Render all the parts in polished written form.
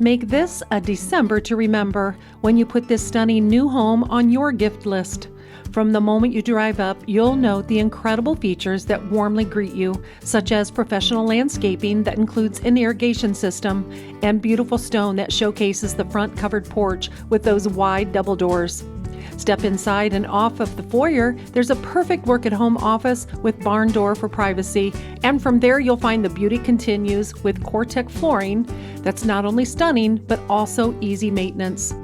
Make this a December to remember when you put this stunning new home on your gift list. From the moment you drive up, you'll note the incredible features that warmly greet you, such as professional landscaping that includes an irrigation system and beautiful stone that showcases the front covered porch with those wide double doors. Step inside and off of the foyer, there's a perfect work-at-home office with barn door for privacy, and from there you'll find the beauty continues with COREtec flooring that's not only stunning, but also easy maintenance.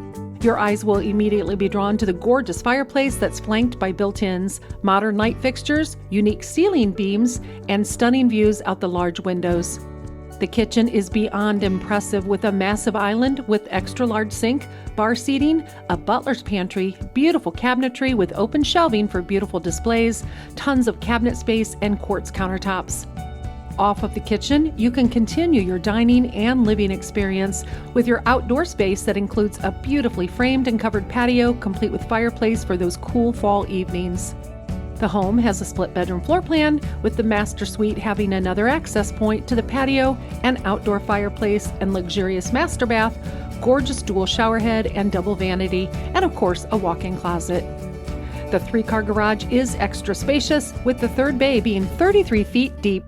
Your eyes will immediately be drawn to the gorgeous fireplace that's flanked by built-ins, modern light fixtures, unique ceiling beams, and stunning views out the large windows. The kitchen is beyond impressive with a massive island with extra-large sink, bar seating, a butler's pantry, beautiful cabinetry with open shelving for beautiful displays, tons of cabinet space, and quartz countertops. Off of the kitchen, you can continue your dining and living experience with your outdoor space that includes a beautifully framed and covered patio complete with fireplace for those cool fall evenings. The home has a split bedroom floor plan, with the master suite having another access point to the patio, an outdoor fireplace and luxurious master bath, gorgeous dual shower head and double vanity, and of course a walk-in closet. The 3-car garage is extra spacious, with the third bay being 33 feet deep.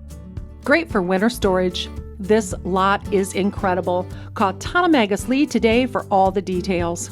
Great for winter storage. This lot is incredible. Call Tana MAGGOS Lee today for all the details.